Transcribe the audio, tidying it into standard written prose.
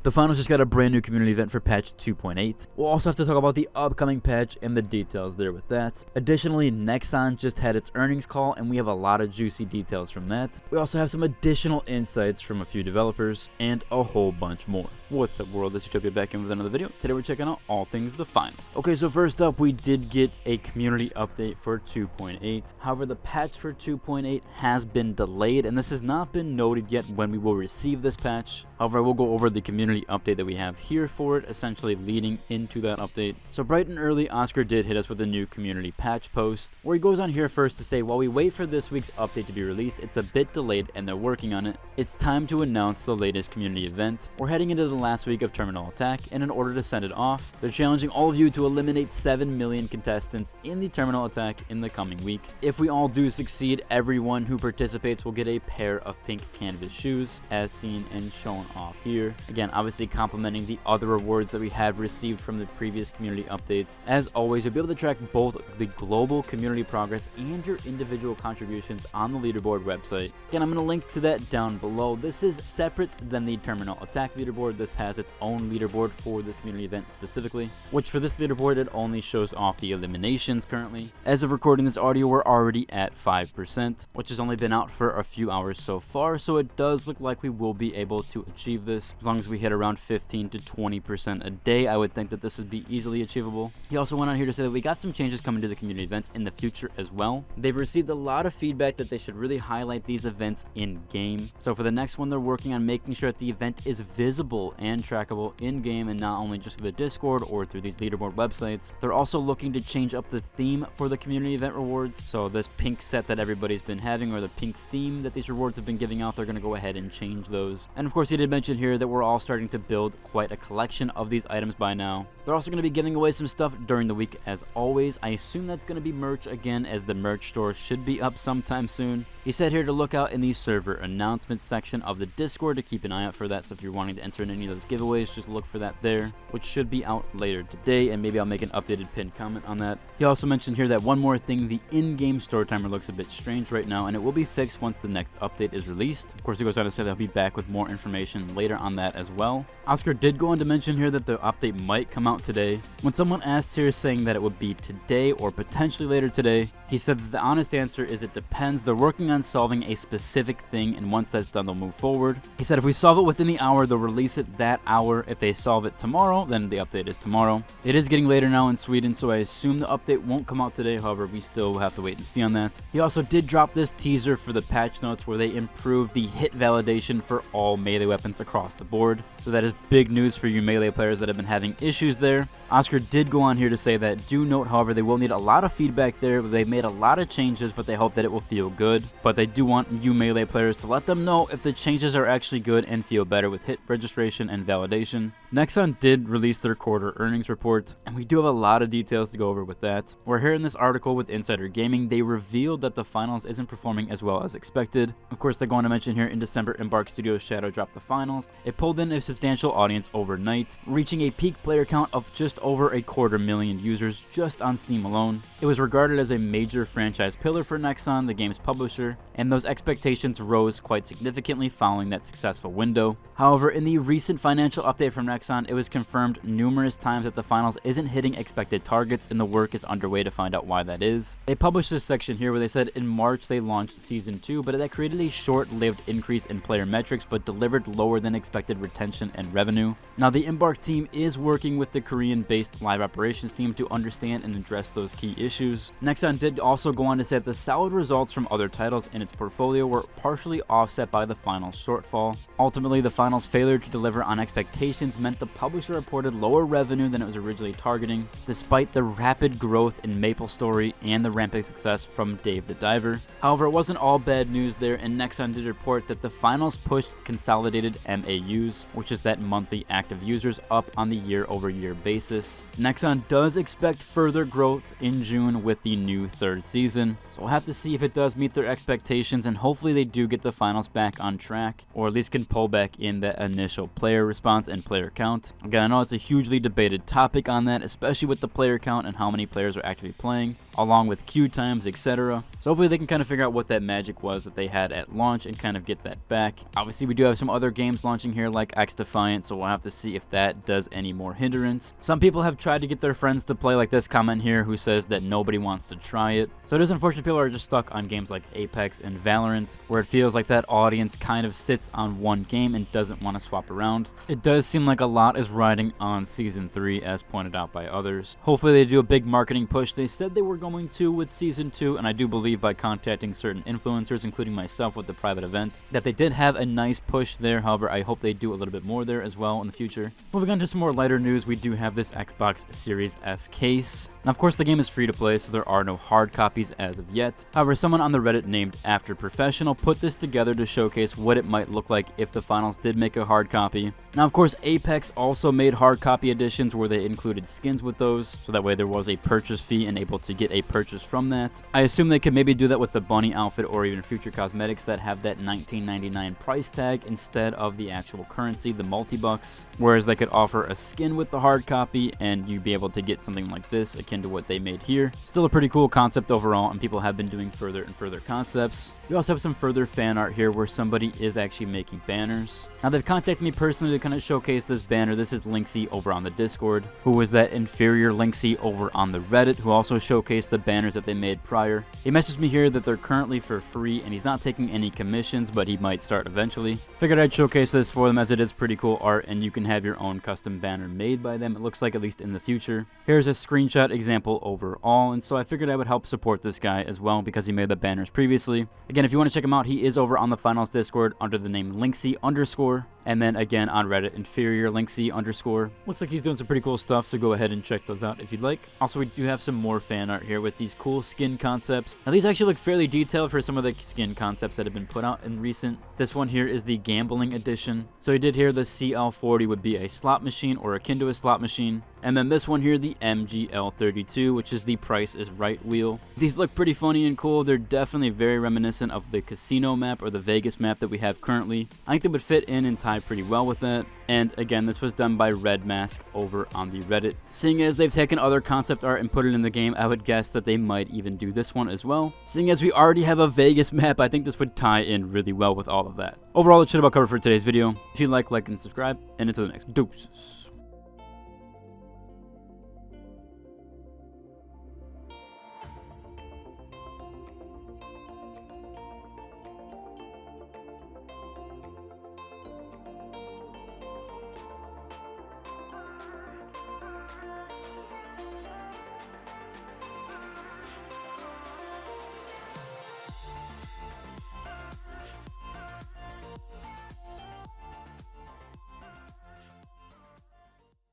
The finals just got a brand new community event for patch 2.8. We'll also have to talk about the upcoming patch and the details there with that. Additionally, Nexon just had its earnings call and we have a lot of juicy details from that. We also have some additional insights from a few developers and a whole bunch more. What's up world, it's Utopia back in with another video. Today we're checking out all things the final. Okay, so first up we did get a community update for 2.8. However, the patch for 2.8 has been delayed and this has not been noted yet when we will receive this patch. However, I will go over the community update that we have here for it, essentially leading into that update. So bright and early, Oscar did hit us with a new community patch post, where he goes on here first to say, while we wait for this week's update to be released, it's a bit delayed and they're working on it. It's time to announce the latest community event. We're heading into the last week of Terminal Attack, and in order to send it off, they're challenging all of you to eliminate 7 million contestants in the Terminal Attack in the coming week. If we all do succeed, everyone who participates will get a pair of pink canvas shoes, as seen and shown off here. Again, obviously complementing the other rewards that we have received from the previous community updates. As always, you'll be able to track both the global community progress and your individual contributions on the leaderboard website. Again, I'm going to link to that down below. This is separate than the Terminal Attack leaderboard. This has its own leaderboard for this community event specifically, which for this leaderboard it only shows off the eliminations currently. As of recording this audio, we're already at 5%, which has only been out for a few hours so far, so it does look like we will be able to achieve this. As long as we hit around 15 to 20% a day, I would think that this would be easily achievable. He also went on here to say that we got some changes coming to the community events in the future as well. They've received a lot of feedback that they should really highlight these events in game. So for the next one, they're working on making sure that the event is visible and trackable in game, and not only just through the Discord or through these leaderboard websites. They're also looking to change up the theme for the community event rewards. So this pink set that everybody's been having, or the pink theme that these rewards have been giving out, they're going to go ahead and change those. And of course, he did mention here that we're all starting to build quite a collection of these items by now. They're also going to be giving away some stuff during the week as always. I assume that's going to be merch again, as the merch store should be up sometime soon. He said here to look out in the server announcements section of the Discord to keep an eye out for that. So if you're wanting to enter in any of those giveaways, just look for that there, which should be out later today, and maybe I'll make an updated pinned comment on that. He also mentioned here that one more thing, the in-game store timer looks a bit strange right now, and it will be fixed once the next update is released. Of course, he goes on to say that he'll be back with more information later on that as well. Oscar did go on to mention here that the update might come out today. When someone asked here saying that it would be today or potentially later today, he said that the honest answer is it depends. They're working on solving a specific thing, and once that's done, they'll move forward. He said if we solve it within the hour, they'll release it that hour. If they solve it tomorrow, then the update is tomorrow. It is getting later now in Sweden, so I assume the update won't come out today. However, we still have to wait and see on that. He also did drop this teaser for the patch notes where they improved the hit validation for all melee weapons across the board. So that is big news for you melee players that have been having issues there. Oscar did go on here to say that, do note, however, they will need a lot of feedback there. They've made a lot of changes, but they hope that it will feel good. But they do want you melee players to let them know if the changes are actually good and feel better with hit registration and validation. Nexon did release their quarter earnings report, and we do have a lot of details to go over with that. We're here in this article with Insider Gaming. They revealed that the finals isn't performing as well as expected. Of course, they're going to mention here in December, Embark Studios Shadow dropped the finals. It pulled in a substantial audience overnight, reaching a peak player count of just over 250,000 users just on Steam alone. It was regarded as a major franchise pillar for Nexon, the game's publisher, and those expectations rose quite significantly following that successful window. However, in the recent financial update from Nexon, it was confirmed numerous times that the finals isn't hitting expected targets, and the work is underway to find out why that is. They published this section here where they said in March they launched Season 2, but that created a short-lived increase in player metrics but delivered lower than expected retention and revenue. Now, the Embark team is working with the Korean-based live operations team to understand and address those key issues. Nexon did also go on to say that the solid results from other titles in its portfolio were partially offset by the finals shortfall. Ultimately, the finals failure to deliver on expectations meant the publisher reported lower revenue than it was originally targeting, despite the rapid growth in MapleStory and the rampant success from Dave the Diver. However, it wasn't all bad news there, and Nexon did report that the finals pushed consolidated MAUs, which is that monthly active users, up on the year-over-year basis. Nexon does expect further growth in June with the new third season, so we'll have to see if it does meet their expectations, and hopefully they do get the finals back on track, or at least can pull back in that initial player response and player count. Again, I know it's a hugely debated topic on that, especially with the player count and how many players are actively playing, along with queue times, etc. So hopefully they can kind of figure out what that magic was that they had at launch and kind of get that back. Obviously, we do have some other games launching here like X Defiant, so we'll have to see if that does any more hindrance. Some people have tried to get their friends to play, like this comment here who says that nobody wants to try it. So it is unfortunate people are just stuck on games like Apex and Valorant, where it feels like that audience kind of sits on one game and doesn't want to swap around. It does seem like a lot is riding on Season 3, as pointed out by others. Hopefully they do a big marketing push. They said they were going to with Season 2, and I do believe by contacting certain influencers, including myself with the private event, that they did have a nice push there. However, I hope they do a little bit more there as well in the future. Moving on to some more lighter news, we do have this Xbox Series S case. Now, of course, the game is free to play, so there are no hard copies as of yet. However, someone on the Reddit named After Professional put this together to showcase what it might look like if the finals did make a hard copy. Now, of course, Apex also made hard copy editions where they included skins with those, so that way there was a purchase fee and able to get a purchase from that. I assume they could maybe do that with the bunny outfit or even future cosmetics that have that $19.99 price tag instead of the actual currency, the multi-bucks, whereas they could offer a skin with the hard copy and you'd be able to get something like this akin to what they made here. Still a pretty cool concept overall, and people have been doing further and further concepts. We also have some further fan art here where somebody is actually making banners. Now, they've contacted me personally to kind of showcase this banner. This is Linksy over on the Discord, who was that inferior Linksy over on the Reddit, who also showcased the banners that they made prior. He messaged me here that they're currently for free, and he's not taking any commissions, but he might start eventually. Figured I'd showcase this for them as it is pretty cool art, and you can have your own custom banner made by them, it looks like, at least in the future. Here's a screenshot example overall, and so I figured I would help support this guy as well because he made the banners previously. Again, if you want to check him out, he is over on the Finals Discord under the name Linksy_, and then again on Reddit, inferior Linksy_. Looks like he's doing some pretty cool stuff, so go ahead and check those out if you'd like. Also, we do have some more fan art here with these cool skin concepts. Now, these actually look fairly detailed for some of the skin concepts that have been put out in recent. This one here is the gambling edition. So he did here the CL40 would be a slot machine or akin to a slot machine. And then this one here, the MGL32, which is the Price is Right wheel. These look pretty funny and cool. They're definitely very reminiscent of the casino map or the Vegas map that we have currently. I think they would fit in and tie pretty well with that. And again, this was done by Red Mask over on the Reddit. Seeing as they've taken other concept art and put it in the game, I would guess that they might even do this one as well. Seeing as we already have a Vegas map, I think this would tie in really well with all of that. Overall, that should about cover for today's video. If you like, and subscribe, and until the next deuces.